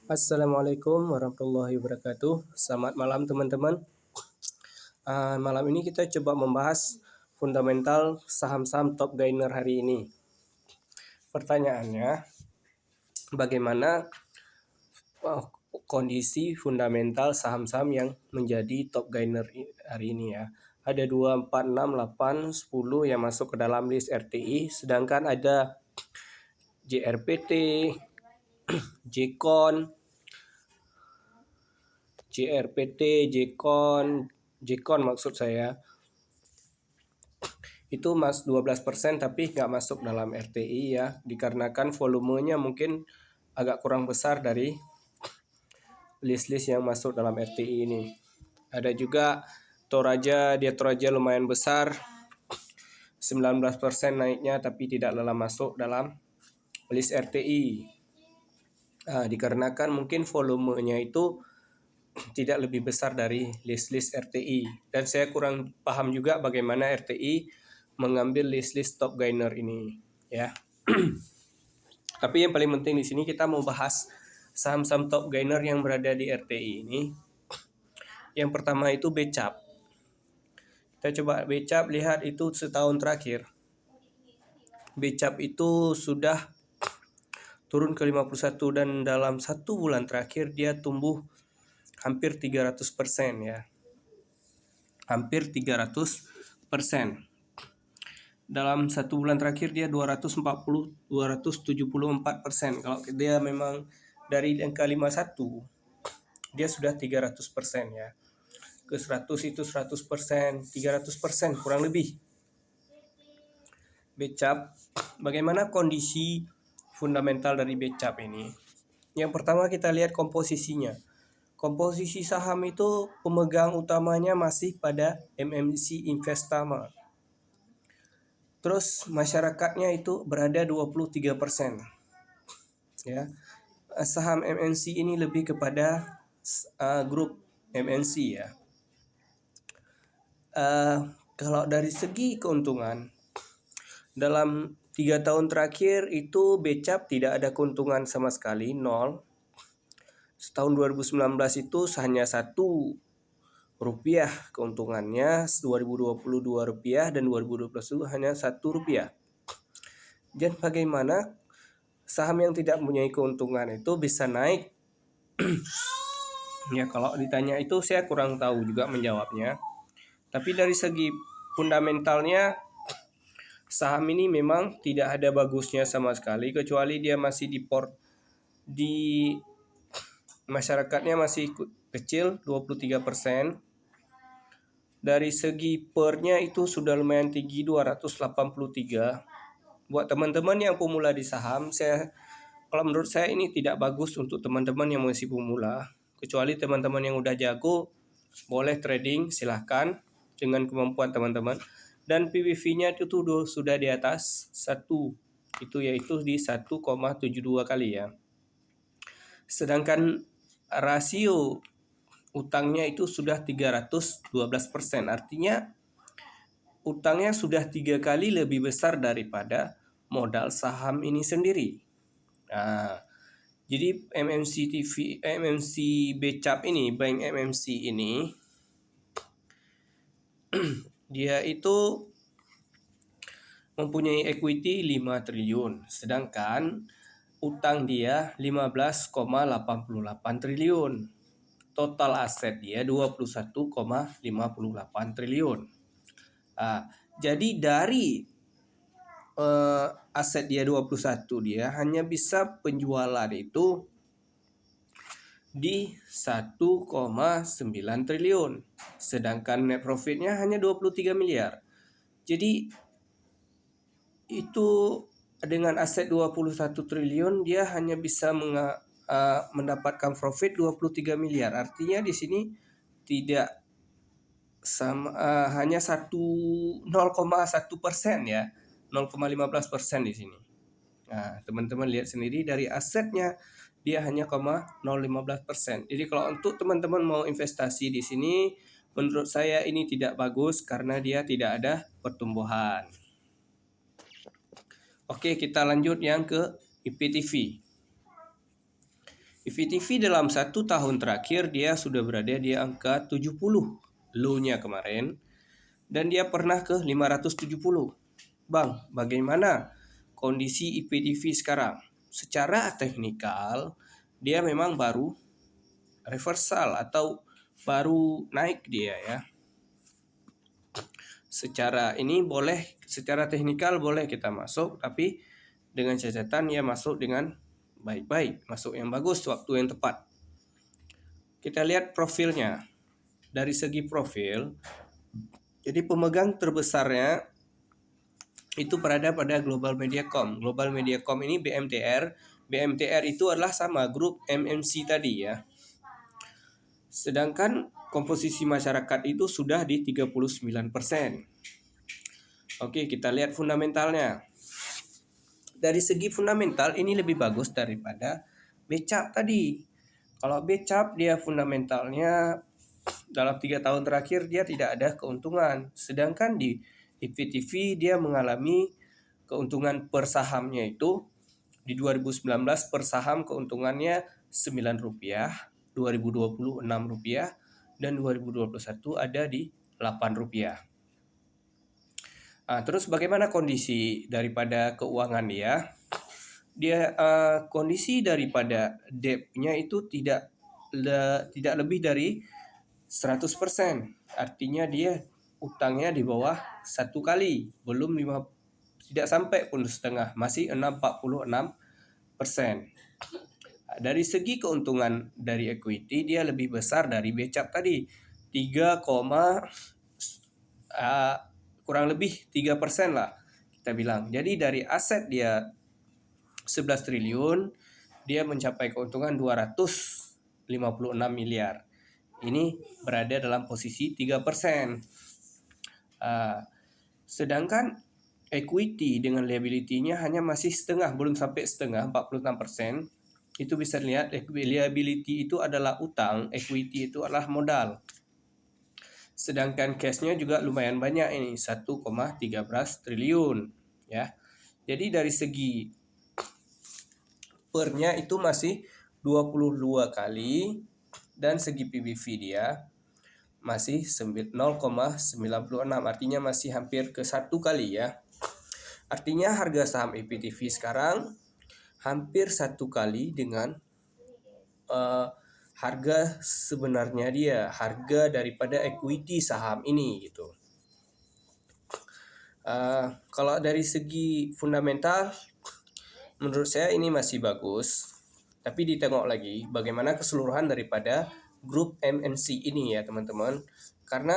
Assalamualaikum warahmatullahi wabarakatuh. Selamat malam teman-teman. Malam ini kita coba membahas fundamental saham-saham top gainer hari ini. Pertanyaannya, bagaimana kondisi fundamental saham-saham yang menjadi top gainer hari ini ya? Ada 2, 4, 6, 8, 10 yang masuk ke dalam list RTI, sedangkan ada JRPT, Jcon, Jcon maksud saya, itu 12% tapi nggak masuk dalam RTI ya, dikarenakan volumenya mungkin agak kurang besar dari list-list yang masuk dalam RTI ini. Ada juga Toraja lumayan besar, 19% naiknya tapi tidak dalam masuk dalam list RTI. Dikarenakan mungkin volumenya itu tidak lebih besar dari list-list RTI, dan saya kurang paham juga bagaimana RTI mengambil list-list top gainer ini ya. Tapi yang paling penting di sini kita mau bahas saham-saham top gainer yang berada di RTI ini. Yang pertama itu Becap. Kita coba Becap, lihat itu setahun terakhir. Becap itu sudah turun ke 51 dan dalam 1 bulan terakhir dia tumbuh hampir 300% ya. Hampir 300%. Dalam 1 bulan terakhir dia 274%. Kalau dia memang dari angka 51, dia sudah 300% ya. Ke 100 itu 100%, 300% kurang lebih. Becap, bagaimana kondisi fundamental dari Becap ini? Yang pertama kita lihat komposisinya. Komposisi saham itu pemegang utamanya masih pada MMC Investama. Terus masyarakatnya itu berada 23%. Ya. Saham MNC ini lebih kepada grup MNC ya. Kalau dari segi keuntungan, dalam 3 tahun terakhir itu Becap tidak ada keuntungan sama sekali, 0. Tahun 2019 itu hanya Rp1 keuntungannya, 2020 Rp2 dan 2021 hanya Rp1. Dan bagaimana saham yang tidak mempunyai keuntungan itu bisa naik? Ya, kalau ditanya itu saya kurang tahu juga menjawabnya. Tapi dari segi fundamentalnya saham ini memang tidak ada bagusnya sama sekali, kecuali dia masih di masyarakatnya masih kecil, 23%. Dari segi pernya itu sudah lumayan tinggi, 283. Buat teman-teman yang pemula di saham, kalau menurut saya ini tidak bagus untuk teman-teman yang masih pemula. Kecuali teman-teman yang udah jago, boleh trading, silahkan dengan kemampuan teman-teman. Dan PBV-nya itu sudah di atas 1, itu yaitu di 1,72 kali ya. Sedangkan rasio utangnya itu sudah 312%, artinya utangnya sudah 3 kali lebih besar daripada modal saham ini sendiri. Jadi MMC Becap ini, Bank MMC ini, dia itu mempunyai equity 5 triliun, sedangkan utang dia 15,88 triliun. Total aset dia 21,58 triliun. Jadi dari aset dia 21, dia hanya bisa penjualan itu di 1,9 triliun. Sedangkan net profitnya hanya 23 miliar. Jadi itu dengan aset 21 triliun dia hanya bisa mendapatkan profit 23 miliar. Artinya di sini tidak sama, hanya 0,1% ya, 0,15% di sini. Nah, teman-teman lihat sendiri dari asetnya dia hanya 0,015%. Jadi kalau untuk teman-teman mau investasi di sini, menurut saya ini tidak bagus karena dia tidak ada pertumbuhan. Oke, kita lanjut yang ke IPTV. EVTV dalam 1 tahun terakhir dia sudah berada di angka 70 low-nya kemarin, dan dia pernah ke 570. Bang, bagaimana kondisi EVTV sekarang? Secara teknikal dia memang baru reversal atau baru naik dia ya. Secara teknikal boleh kita masuk, tapi dengan catatan ya masuk dengan baik-baik, masuk yang bagus, waktu yang tepat. Kita lihat profilnya. Dari segi profil, jadi pemegang terbesarnya itu berada pada Global Mediacom. Global Mediacom ini BMTR. BMTR itu adalah sama grup MNC tadi ya. Sedangkan komposisi masyarakat itu sudah di 39%. Oke, kita lihat fundamentalnya. Dari segi fundamental ini lebih bagus daripada BCAP tadi. Kalau BCAP dia fundamentalnya dalam 3 tahun terakhir dia tidak ada keuntungan. Sedangkan di EVTV dia mengalami keuntungan per sahamnya itu di 2019 per saham keuntungannya Rp9, 2020 Rp6, dan 2021 ada di Rp8. Terus bagaimana kondisi daripada keuangan dia? Kondisi daripada debt-nya itu tidak lebih dari 100%. Artinya dia utangnya di bawah 1 kali, tidak sampai pun setengah, masih 46%. Dari segi keuntungan dari equity dia lebih besar dari BCAP tadi, 3, kurang lebih 3% lah kita bilang. Jadi dari aset dia 11 triliun, dia mencapai keuntungan 256 miliar. Ini berada dalam posisi 3%. Sedangkan equity dengan liability-nya hanya masih setengah, belum sampai setengah, 46%. Itu bisa lihat liability itu adalah utang, equity itu adalah modal. Sedangkan cash-nya juga lumayan banyak ini, 1,13 triliun ya. Jadi dari segi per-nya itu masih 22 kali, dan segi PBV dia masih 0,96, artinya masih hampir ke 1 kali ya. Artinya harga saham EVTV sekarang hampir 1 kali dengan harga sebenarnya dia, harga daripada equity saham ini gitu. Kalau dari segi fundamental menurut saya ini masih bagus, tapi ditengok lagi bagaimana keseluruhan daripada grup MNC ini ya teman-teman, karena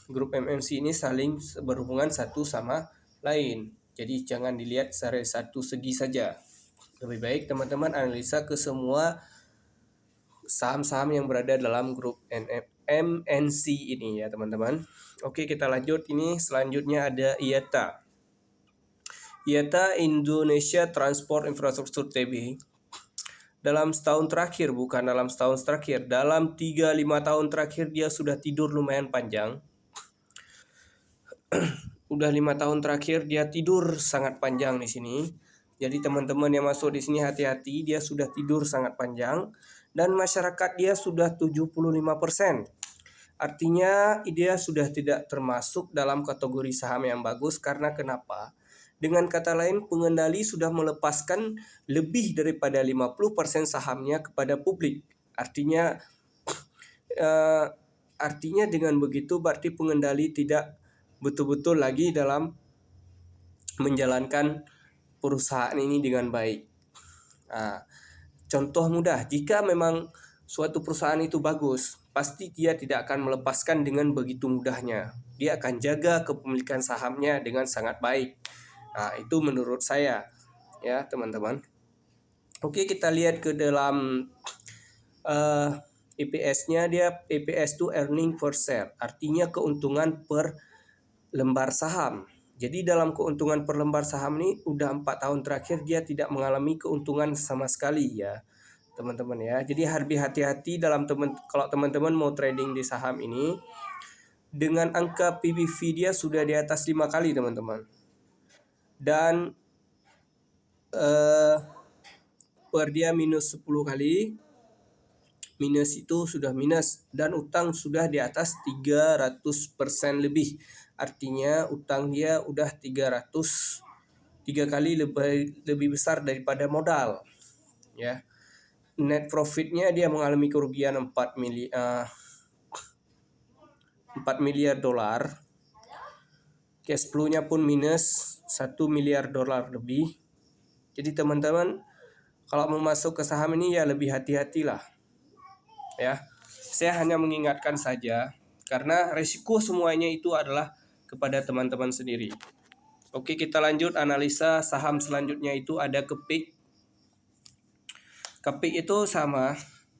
grup MNC ini saling berhubungan satu sama lain, jadi jangan dilihat secara satu segi saja. Lebih baik teman-teman analisa ke semua saham-saham yang berada dalam grup MNC ini ya teman-teman. Oke, kita lanjut. Ini selanjutnya ada IATA. IATA Indonesia Transport Infrastructure Tb. Dalam setahun terakhir, dalam 3-5 tahun terakhir dia sudah tidur lumayan panjang. Udah 5 tahun terakhir dia tidur sangat panjang di sini. Jadi teman-teman yang masuk di sini hati-hati, dia sudah tidur sangat panjang dan masyarakat dia sudah 75%. Artinya dia sudah tidak termasuk dalam kategori saham yang bagus. Karena kenapa? Dengan kata lain, pengendali sudah melepaskan lebih daripada 50% sahamnya kepada publik. Artinya dengan begitu berarti pengendali tidak betul-betul lagi dalam menjalankan perusahaan ini dengan baik. Contoh mudah, jika memang suatu perusahaan itu bagus, pasti dia tidak akan melepaskan dengan begitu mudahnya. Dia akan jaga kepemilikan sahamnya dengan sangat baik. Itu menurut saya ya teman-teman. Oke, kita lihat ke dalam EPS-nya. Dia EPS itu earning per share, artinya keuntungan per lembar saham. Jadi dalam keuntungan per lembar saham ini udah 4 tahun terakhir dia tidak mengalami keuntungan sama sekali ya teman-teman ya. Jadi harus hati-hati kalau teman-teman mau trading di saham ini. Dengan angka PBV dia sudah di atas 5 kali teman-teman. Dan per dia minus 10 kali. minus itu sudah minus dan utang sudah di atas 300% lebih. Artinya utang dia udah 3 kali lebih besar daripada modal, ya. Net profitnya dia mengalami kerugian 4 miliar dolar. Cash flow-nya pun minus 1 miliar dolar lebih. Jadi teman-teman kalau mau masuk ke saham ini ya lebih hati-hatilah, ya. Saya hanya mengingatkan saja karena resiko semuanya itu adalah kepada teman-teman sendiri. Oke, kita lanjut analisa saham selanjutnya itu ada Kepik. Kepik itu sama,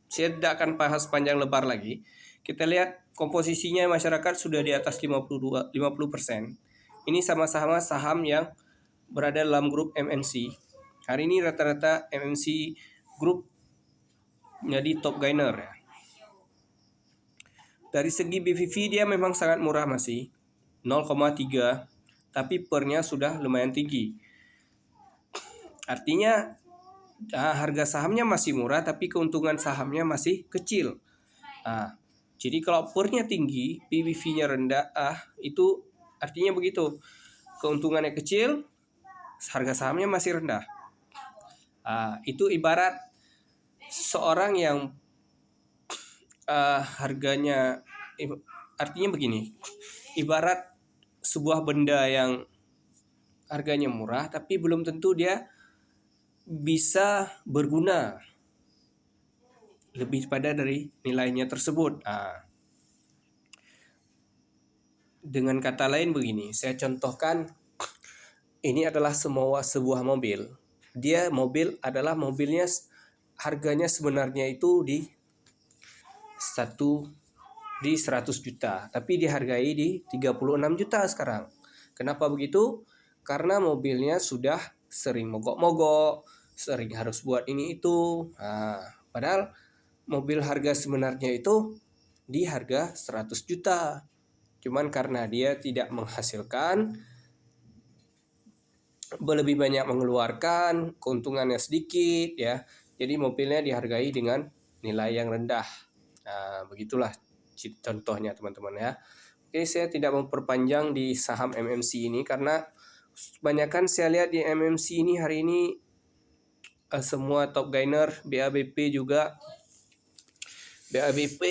saya tidak akan bahas panjang lebar lagi. Kita lihat komposisinya masyarakat sudah di atas 50%. Ini sama-sama saham yang berada dalam grup MNC. Hari ini rata-rata MNC Group menjadi top gainer, ya. Dari segi BVV dia memang sangat murah masih 0,3, tapi pernya sudah lumayan tinggi. Artinya harga sahamnya masih murah tapi keuntungan sahamnya masih kecil. Jadi kalau pernya tinggi, BVV-nya rendah, itu artinya begitu. Keuntungannya kecil, harga sahamnya masih rendah. Itu ibarat seorang yang harganya, artinya begini, ibarat sebuah benda yang harganya murah tapi belum tentu dia bisa berguna lebih pada dari nilainya tersebut. Dengan kata lain begini, saya contohkan, ini adalah sebuah mobil. Mobil adalah mobilnya harganya sebenarnya itu di 100 juta, tapi dihargai di 36 juta sekarang. Kenapa begitu? Karena mobilnya sudah sering mogok-mogok, sering harus buat ini itu. Padahal mobil harga sebenarnya itu di harga 100 juta. Cuman karena dia tidak menghasilkan, lebih banyak mengeluarkan, keuntungannya sedikit, ya. Jadi mobilnya dihargai dengan nilai yang rendah. Begitulah contohnya teman-teman, ya. Oke, saya tidak memperpanjang di saham MMC ini karena kebanyakan saya lihat di MMC ini hari ini semua top gainer, BABP juga. BABP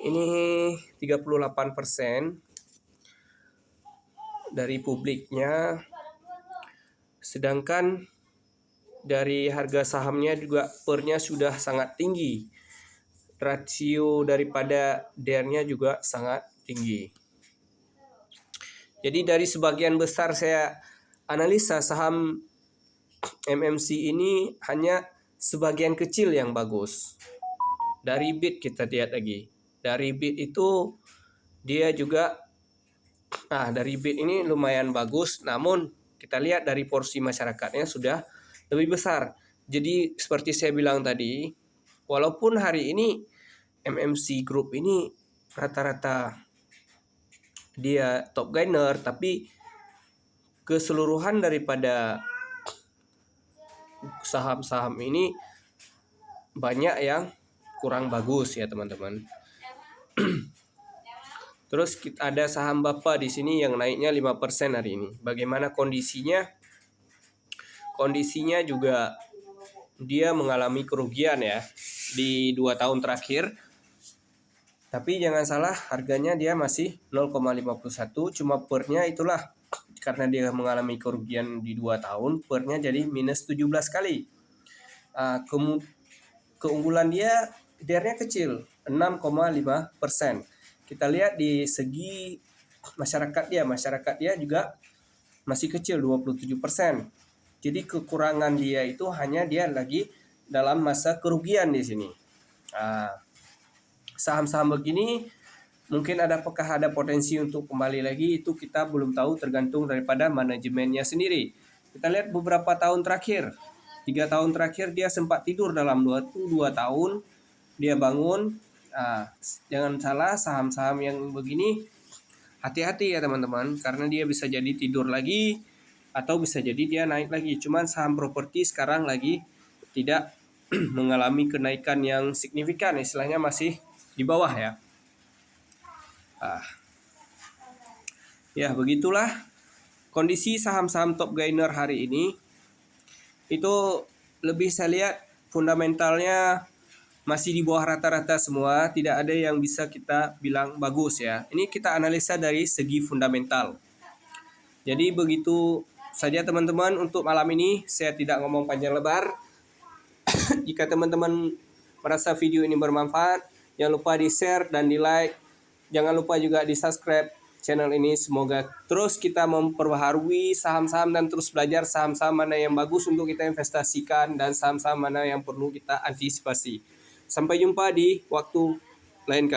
ini 38% dari publiknya, sedangkan dari harga sahamnya juga pernya sudah sangat tinggi. Rasio daripada DER-nya juga sangat tinggi. Jadi dari sebagian besar saya analisa saham MMC ini hanya sebagian kecil yang bagus. Dari BIT kita lihat lagi. Dari BIT itu dia juga dari BIT ini lumayan bagus, namun kita lihat dari porsi masyarakatnya sudah lebih besar. Jadi seperti saya bilang tadi, walaupun hari ini MMC Group ini rata-rata dia top gainer, tapi keseluruhan daripada saham-saham ini banyak yang kurang bagus, ya teman-teman. Terus ada saham Bapa di sini yang naiknya 5% hari ini. Bagaimana kondisinya? Kondisinya juga dia mengalami kerugian, ya, di 2 tahun terakhir. Tapi jangan salah, harganya dia masih 0,51, cuma pernya itulah karena dia mengalami kerugian di 2 tahun, pernya jadi minus 17 kali. Keunggulan dia DER-nya kecil, 6,5%. Kita lihat di segi masyarakat dia juga masih kecil, 27%. Jadi kekurangan dia itu hanya dia lagi dalam masa kerugian di sini. Saham-saham begini mungkin apakah ada potensi untuk kembali lagi, itu kita belum tahu, tergantung daripada manajemennya sendiri. Kita lihat beberapa tahun terakhir, 3 tahun terakhir dia sempat tidur dalam 2 tahun dia bangun. Jangan salah, saham-saham yang begini hati-hati ya teman-teman, karena dia bisa jadi tidur lagi atau bisa jadi dia naik lagi. Cuman saham properti sekarang lagi tidak mengalami kenaikan yang signifikan, istilahnya masih di bawah ya. Ya begitulah kondisi saham-saham top gainer hari ini. Itu lebih saya lihat fundamentalnya masih di bawah rata-rata semua, tidak ada yang bisa kita bilang bagus ya. Ini kita analisa dari segi fundamental. Jadi begitu saja teman-teman untuk malam ini, saya tidak ngomong panjang lebar. Jika teman-teman merasa video ini bermanfaat, jangan lupa di-share dan di-like. Jangan lupa juga di-subscribe channel ini. Semoga terus kita memperbaharui saham-saham dan terus belajar saham-saham mana yang bagus untuk kita investasikan dan saham-saham mana yang perlu kita antisipasi. Sampai jumpa di waktu lain kali.